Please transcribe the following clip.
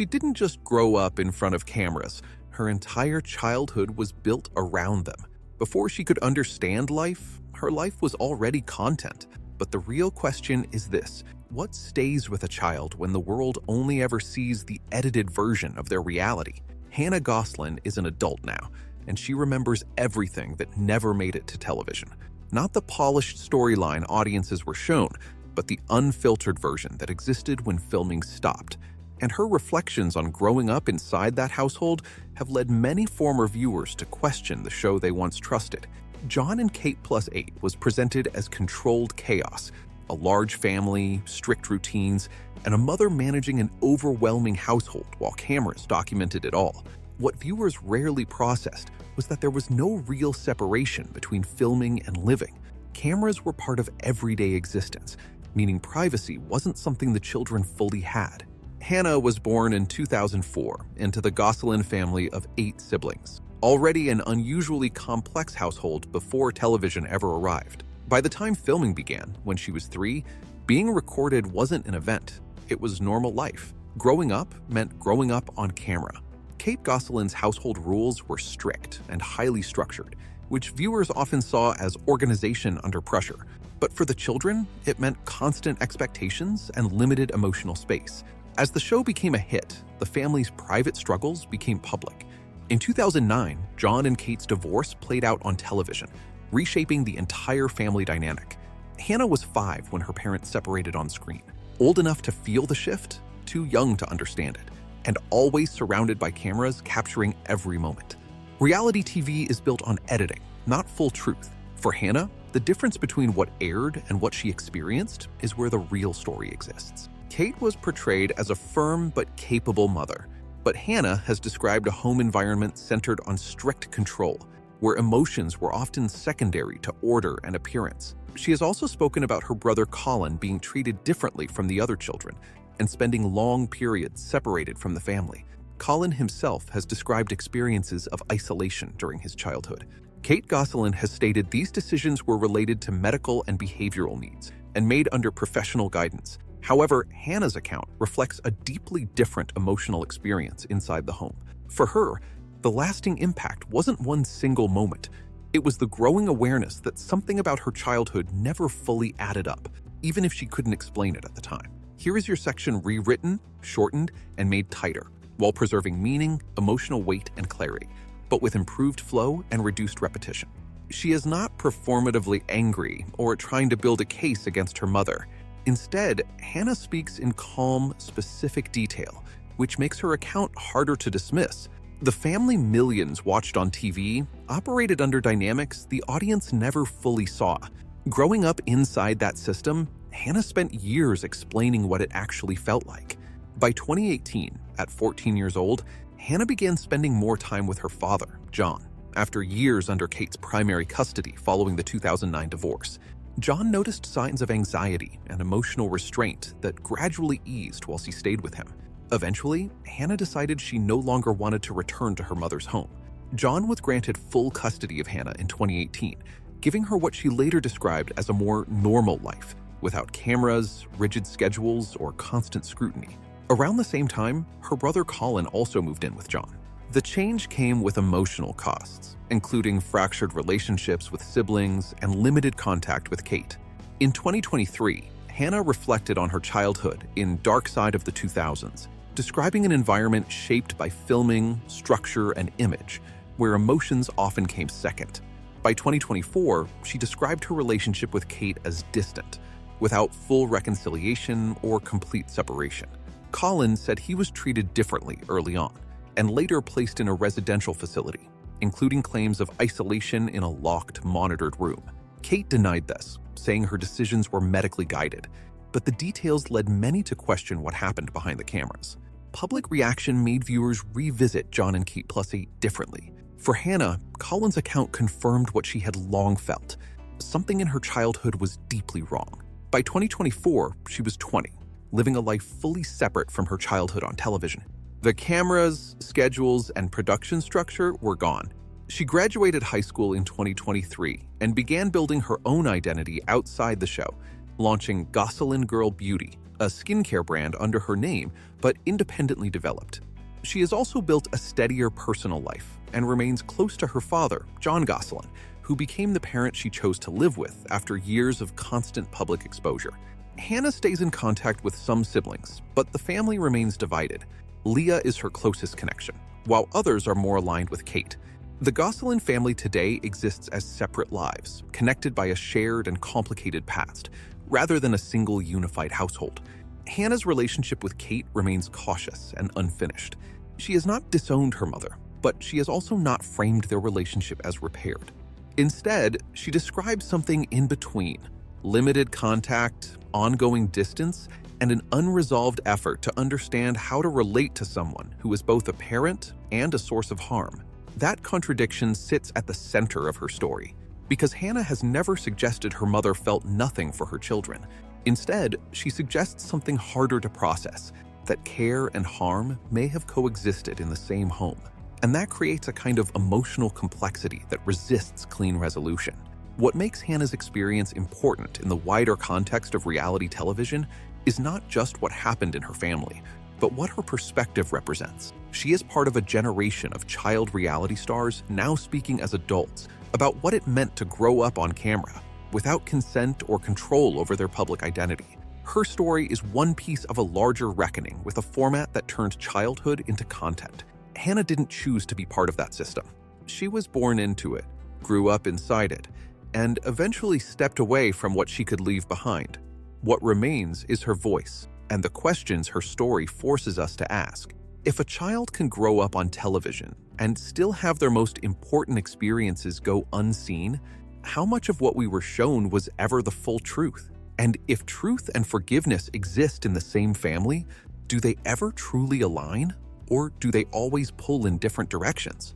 She didn't just grow up in front of cameras. Her entire childhood was built around them. Before she could understand life, her life was already content. But the real question is this: what stays with a child when the world only ever sees the edited version of their reality? Hannah Gosselin is an adult now, and she remembers everything that never made it to television. Not the polished storyline audiences were shown, but the unfiltered version that existed when filming stopped. And her reflections on growing up inside that household have led many former viewers to question the show they once trusted. Jon Kate Plus 8 was presented as controlled chaos, a large family, strict routines, and a mother managing an overwhelming household while cameras documented it all. What viewers rarely processed was that there was no real separation between filming and living. Cameras were part of everyday existence, meaning privacy wasn't something the children fully had. Hannah was born in 2004 into the Gosselin family of 8 siblings, already an unusually complex household before television ever arrived. By the time filming began, when she was 3, being recorded wasn't an event. It was normal life. Growing up meant growing up on camera. Kate Gosselin's household rules were strict and highly structured, which viewers often saw as organization under pressure. But for the children, it meant constant expectations and limited emotional space. As the show became a hit, the family's private struggles became public. In 2009, Jon and Kate's divorce played out on television, reshaping the entire family dynamic. Hannah was 5 when her parents separated on screen, old enough to feel the shift, too young to understand it, and always surrounded by cameras capturing every moment. Reality TV is built on editing, not full truth. For Hannah, the difference between what aired and what she experienced is where the real story exists. Kate was portrayed as a firm but capable mother, but Hannah has described a home environment centered on strict control, where emotions were often secondary to order and appearance. She has also spoken about her brother Colin being treated differently from the other children and spending long periods separated from the family. Colin himself has described experiences of isolation during his childhood. Kate Gosselin has stated these decisions were related to medical and behavioral needs and made under professional guidance. However, Hannah's account reflects a deeply different emotional experience inside the home. For her, the lasting impact wasn't one single moment. It was the growing awareness that something about her childhood never fully added up, even if she couldn't explain it at the time. Here is your section rewritten, shortened, and made tighter, while preserving meaning, emotional weight, and clarity, but with improved flow and reduced repetition. She is not performatively angry or trying to build a case against her mother. Instead, Hannah speaks in calm, specific detail, which makes her account harder to dismiss. The family millions watched on TV operated under dynamics the audience never fully saw. Growing up inside that system, Hannah spent years explaining what it actually felt like. By 2018, at 14 years old, Hannah began spending more time with her father, Jon, after years under Kate's primary custody following the 2009 divorce. Jon noticed signs of anxiety and emotional restraint that gradually eased while she stayed with him. Eventually, Hannah decided she no longer wanted to return to her mother's home. Jon was granted full custody of Hannah in 2018, giving her what she later described as a more normal life, without cameras, rigid schedules, or constant scrutiny. Around the same time, her brother Colin also moved in with Jon. The change came with emotional costs, including fractured relationships with siblings and limited contact with Kate. In 2023, Hannah reflected on her childhood in Dark Side of the 2000s, describing an environment shaped by filming, structure, and image, where emotions often came second. By 2024, she described her relationship with Kate as distant, without full reconciliation or complete separation. Colin said he was treated differently early on, and later placed in a residential facility, including claims of isolation in a locked, monitored room. Kate denied this, saying her decisions were medically guided, but the details led many to question what happened behind the cameras. Public reaction made viewers revisit Jon Kate Plus 8 differently. For Hannah, Colin's account confirmed what she had long felt. Something in her childhood was deeply wrong. By 2024, she was 20, living a life fully separate from her childhood on television. The cameras, schedules, and production structure were gone. She graduated high school in 2023 and began building her own identity outside the show, launching Gosselin Girl Beauty, a skincare brand under her name, but independently developed. She has also built a steadier personal life and remains close to her father, Jon Gosselin, who became the parent she chose to live with after years of constant public exposure. Hannah stays in contact with some siblings, but the family remains divided. Leah is her closest connection, while others are more aligned with Kate. The Gosselin family today exists as separate lives, connected by a shared and complicated past, rather than a single unified household. Hannah's relationship with Kate remains cautious and unfinished. She has not disowned her mother, but she has also not framed their relationship as repaired. Instead, she describes something in between: limited contact, ongoing distance, and an unresolved effort to understand how to relate to someone who is both a parent and a source of harm. That contradiction sits at the center of her story, because Hannah has never suggested her mother felt nothing for her children. Instead, she suggests something harder to process, that care and harm may have coexisted in the same home. And that creates a kind of emotional complexity that resists clean resolution. What makes Hannah's experience important in the wider context of reality television is not just what happened in her family, but what her perspective represents. She is part of a generation of child reality stars now speaking as adults about what it meant to grow up on camera, without consent or control over their public identity. Her story is one piece of a larger reckoning with a format that turned childhood into content. Hannah didn't choose to be part of that system. She was born into it, grew up inside it, and eventually stepped away from what she could leave behind. What remains is her voice, and the questions her story forces us to ask. If a child can grow up on television and still have their most important experiences go unseen, how much of what we were shown was ever the full truth? And if truth and forgiveness exist in the same family, do they ever truly align? Or do they always pull in different directions?